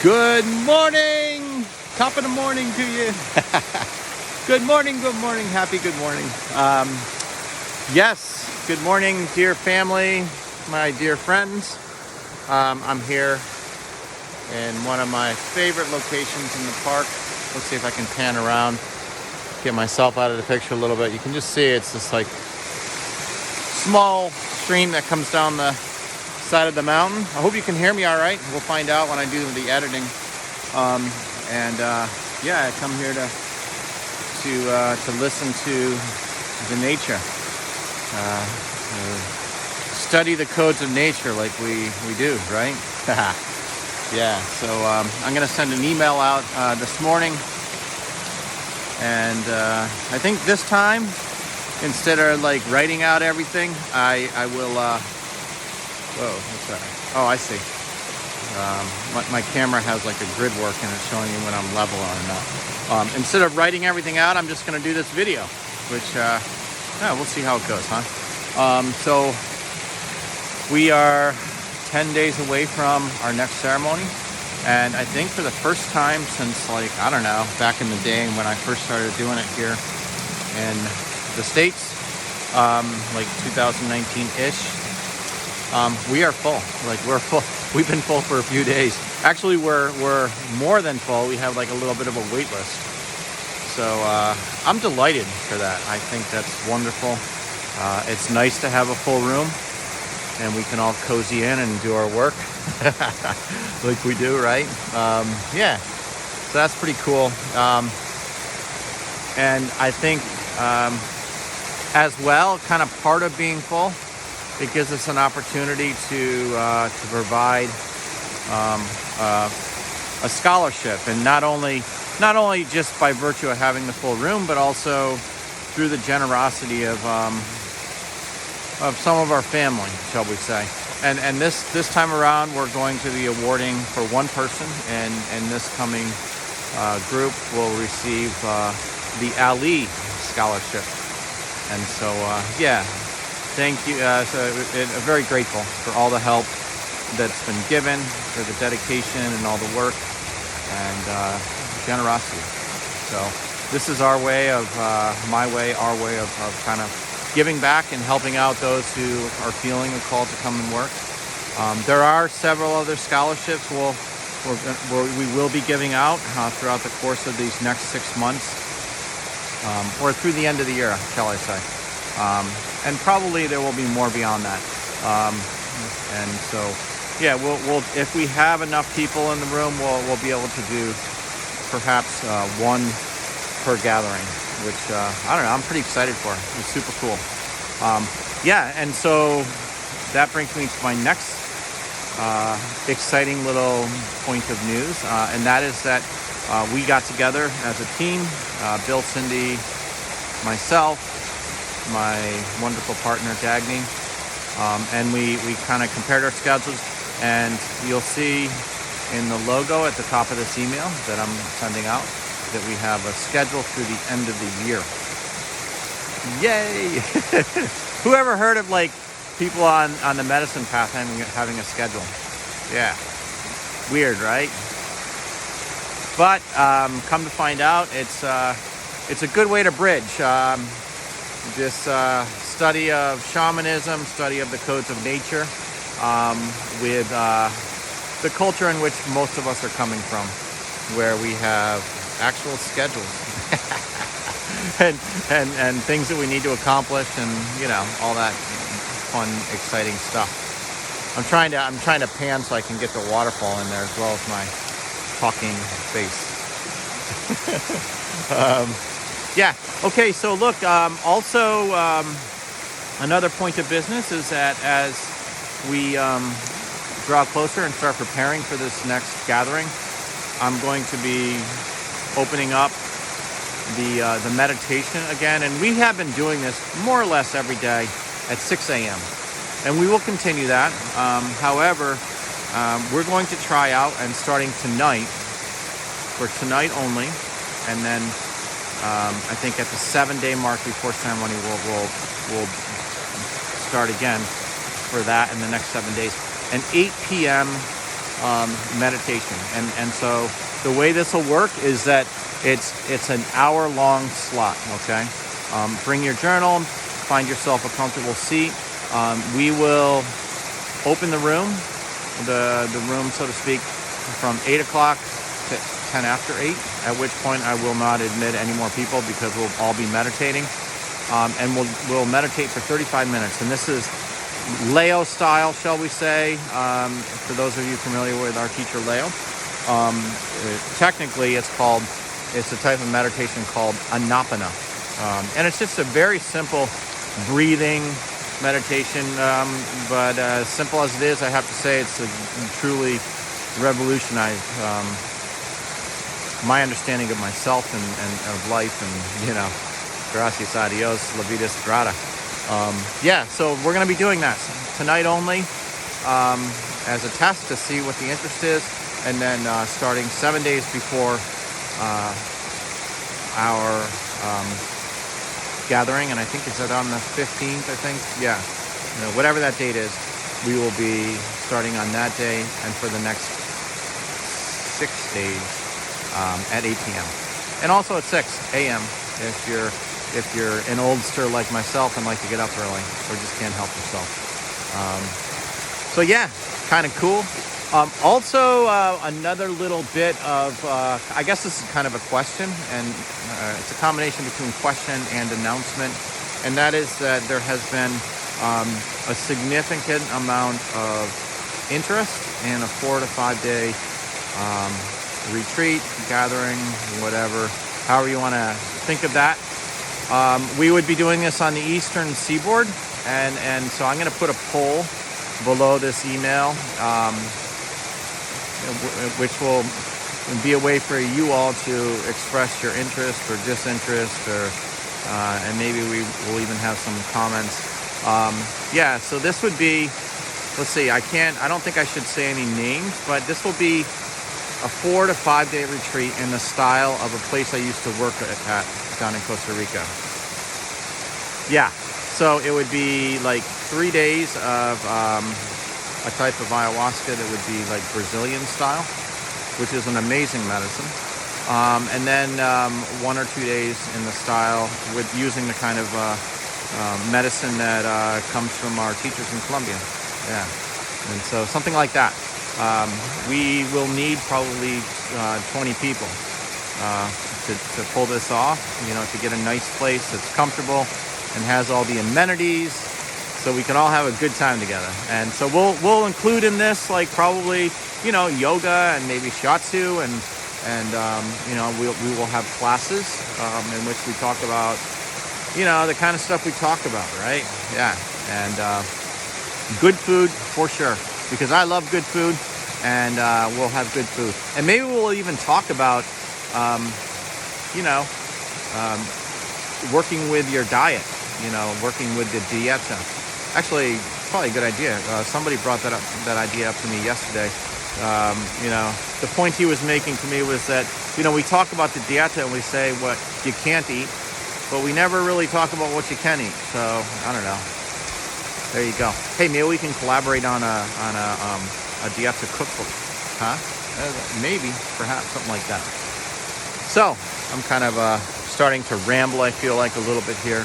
Good morning! Top of the morning to you. Good morning, happy good morning. Yes, good morning, dear family, my dear friends. I'm here in one of my favorite locations in the park. Let's see if I can pan around, get myself out of the picture a little bit. You can just see it's this like small stream that comes down the side of the mountain. I hope you can hear me all right. We'll find out when I do the editing. Yeah, I come here to listen to the nature, study the codes of nature like we do, right? Yeah. So I'm gonna send an email out this morning, and I think this time, instead of like writing out everything, I will. Whoa, what's that? Oh, I see. My camera has like a grid work and it's showing you when I'm level or not. Instead of writing everything out, I'm just going to do this video, which we'll see how it goes, huh? So we are 10 days away from our next ceremony, and I think for the first time since, like, I don't know, back in the day when I first started doing it here in the States, like 2019-ish, we are full. Like, we're full. We've been full for a few days. Actually, we're more than full. We have like a little bit of a wait list. So I'm delighted for that. I think that's wonderful. It's nice to have a full room and we can all cozy in and do our work like we do, right? Yeah, so that's pretty cool. And I think as well, kind of part of being full, it gives us an opportunity to provide a scholarship, and not only just by virtue of having the full room, but also through the generosity of some of our family, shall we say. And this time around, we're going to be awarding for one person, and this coming group will receive the Ali Scholarship. And so, yeah. Thank you. Very grateful for all the help that's been given, for the dedication and all the work and generosity. So this is our way of, our way of kind of giving back and helping out those who are feeling a call to come and work. There are several other scholarships we will be giving out throughout the course of these next 6 months, or through the end of the year, shall I say. And probably there will be more beyond that. And so, yeah, we'll if we have enough people in the room, we'll be able to do perhaps one per gathering, which I don't know. I'm pretty excited for. It's super cool. Yeah, and so that brings me to my next exciting little point of news, and that is that we got together as a team, Bill, Cindy, myself, my wonderful partner Dagny, and we kind of compared our schedules, and you'll see in the logo at the top of this email that I'm sending out that we have a schedule through the end of the year. Yay! Who ever heard of like people on the medicine path having a schedule? Yeah, weird, right? But come to find out, it's a good way to bridge this study of shamanism, study of the codes of nature, with the culture in which most of us are coming from, where we have actual schedules and things that we need to accomplish, and all that fun, exciting stuff. I'm trying to pan so I can get the waterfall in there as well as my talking face. Yeah. Okay. So look. Also, another point of business is that as we draw closer and start preparing for this next gathering, I'm going to be opening up the meditation again, and we have been doing this more or less every day at 6 a.m. and we will continue that. However, we're going to try out, and starting tonight, for tonight only, and then I think at the 7-day mark before ceremony, we'll start again for that in the next 7 days. An 8 p.m. meditation. And so the way this will work is that it's an hour-long slot, okay? Bring your journal, find yourself a comfortable seat. We will open the room, the room, so to speak, from 8 o'clock to 10 after 8, at which point I will not admit any more people because we'll all be meditating. And we'll meditate for 35 minutes. And this is Leo style, shall we say, for those of you familiar with our teacher Leo. Technically, it's a type of meditation called Anapana. And it's just a very simple breathing meditation, but as simple as it is, I have to say it's truly revolutionized my understanding of myself and of life, and gracias a Dios, la vida es sagrada. So we're going to be doing that tonight only as a test to see what the interest is, and then starting 7 days before our gathering, and I think it's on the 15th, I think. Yeah, whatever that date is, we will be starting on that day and for the next 6 days at 8 p.m. and also at 6 a.m. if you're an oldster like myself and like to get up early or just can't help yourself. So yeah, kind of cool. Also, another little bit of, I guess this is kind of a question, and it's a combination between question and announcement, and that is that there has been a significant amount of interest in a 4 to 5 day retreat, gathering, whatever, however you want to think of that. We would be doing this on the Eastern Seaboard, and so I'm going to put a poll below this email, which will be a way for you all to express your interest or disinterest, and maybe we will even have some comments. So this would be, let's see, I don't think I should say any names, but this will be a 4 to 5 day retreat in the style of a place I used to work at down in Costa Rica. Yeah, so it would be like 3 days of a type of ayahuasca that would be like Brazilian style, which is an amazing medicine. And then 1 or 2 days in the style with using the kind of medicine that comes from our teachers in Colombia. Yeah, and so something like that. We will need probably 20 people to pull this off, to get a nice place that's comfortable and has all the amenities, so we can all have a good time together. And so we'll include in this like probably yoga and maybe shiatsu, and we will have classes in which we talk about the kind of stuff we talk about, right? Yeah, and good food for sure, because I love good food, and we'll have good food, and maybe we'll even talk about working with your diet, working with the dieta. Actually, it's probably a good idea. Somebody brought that idea up to me yesterday. The point he was making to me was that, we talk about the dieta and we say what you can't eat, but we never really talk about what you can eat. So, I don't know. There you go. Hey, maybe we can collaborate on a dieta cookbook. Huh? Maybe, perhaps, something like that. So, I'm kind of starting to ramble, I feel like, a little bit here.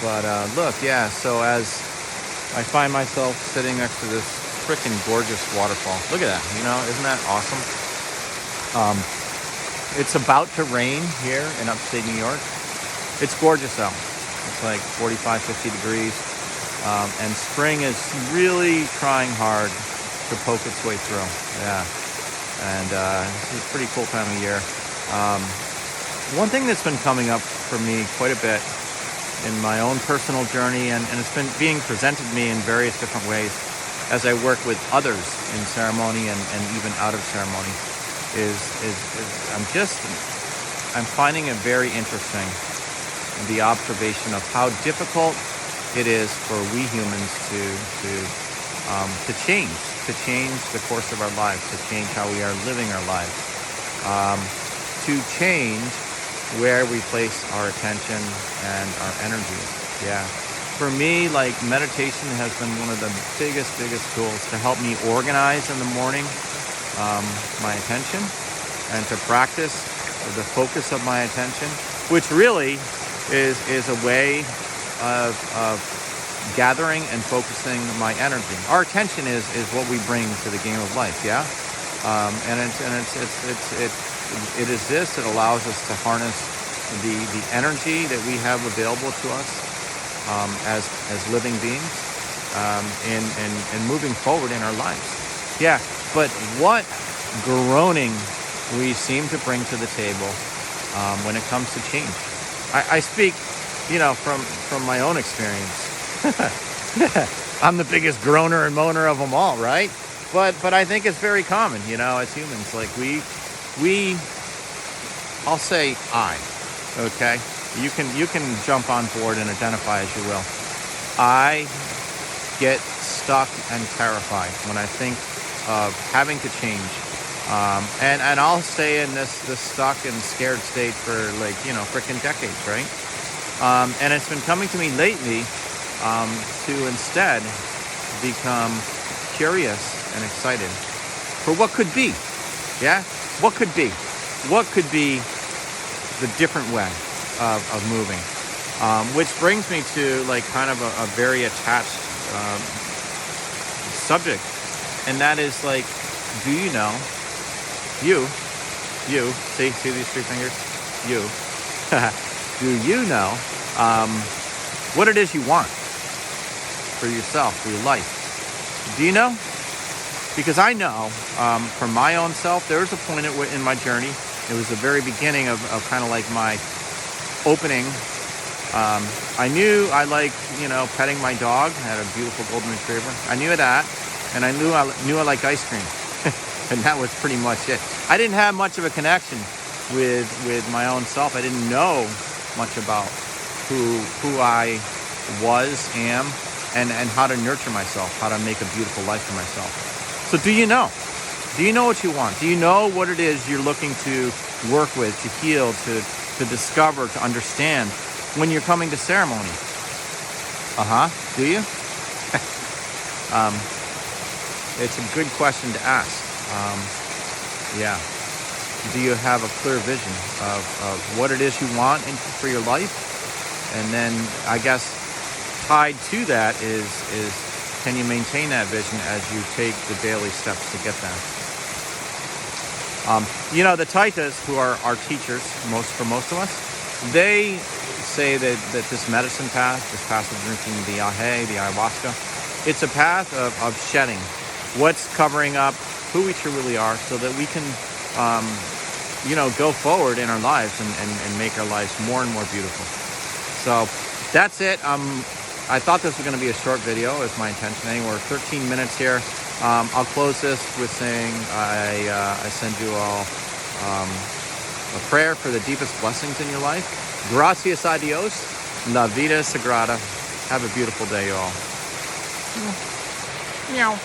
But look, yeah, so as I find myself sitting next to this freaking gorgeous waterfall. Look at that, isn't that awesome? It's about to rain here in upstate New York. It's gorgeous out. It's like 45, 50 degrees. And spring is really trying hard to poke its way through. Yeah. And this is a pretty cool time of year. One thing that's been coming up for me quite a bit in my own personal journey, and it's been being presented to me in various different ways as I work with others in ceremony and even out of ceremony, is I'm finding it very interesting, the observation of how difficult it is for we humans to change the course of our lives, to change how we are living our lives, to change where we place our attention and our energy. Yeah. For me, like, meditation has been one of the biggest tools to help me organize in the morning, my attention and to practice the focus of my attention, which really is a way of gathering and focusing my energy. Our attention is what we bring to the game of life, yeah. And it is this that allows us to harness the energy that we have available to us as living beings and moving forward in our lives. Yeah, but what groaning we seem to bring to the table when it comes to change. I speak, from my own experience. I'm the biggest groaner and moaner of them all, right? But I think it's very common, as humans. Like I'll say I, okay? You can jump on board and identify as you will. I get stuck and terrified when I think of having to change. And I'll stay in this stuck and scared state for freaking decades, right? And it's been coming to me lately to instead become curious and excited for what could be. Yeah? What could be? What could be the different way of moving? Which brings me to kind of a very attached subject. And that is do you know, you, see these three fingers? You. Do you know what it is you want for yourself, for your life? Do you know? Because I know for my own self, there was a point in my journey. It was the very beginning of kind of my opening. I knew I liked, petting my dog. I had a beautiful golden retriever. I knew that. And I knew I liked ice cream. And that was pretty much it. I didn't have much of a connection with my own self. I didn't know much about who I was, am, and how to nurture myself, how to make a beautiful life for myself. So do you know? Do you know what you want? Do you know what it is you're looking to work with, to heal, to discover, to understand when you're coming to ceremony? Do you? It's a good question to ask. Yeah. Do you have a clear vision of what it is you want for your life? And then I guess tied to that is can you maintain that vision as you take the daily steps to get there? The Taitas, who are our teachers for most of us, they say that this medicine path, this path of drinking the ahe, the ayahuasca, it's a path of shedding what's covering up who we truly are so that we can, go forward in our lives and make our lives more and more beautiful. So that's it. I thought this was going to be a short video. It was my intention. Anyway, we're 13 minutes here. I'll close this with saying I send you all a prayer for the deepest blessings in your life. Gracias a Dios. La vida sagrada. Have a beautiful day, you all. Meow.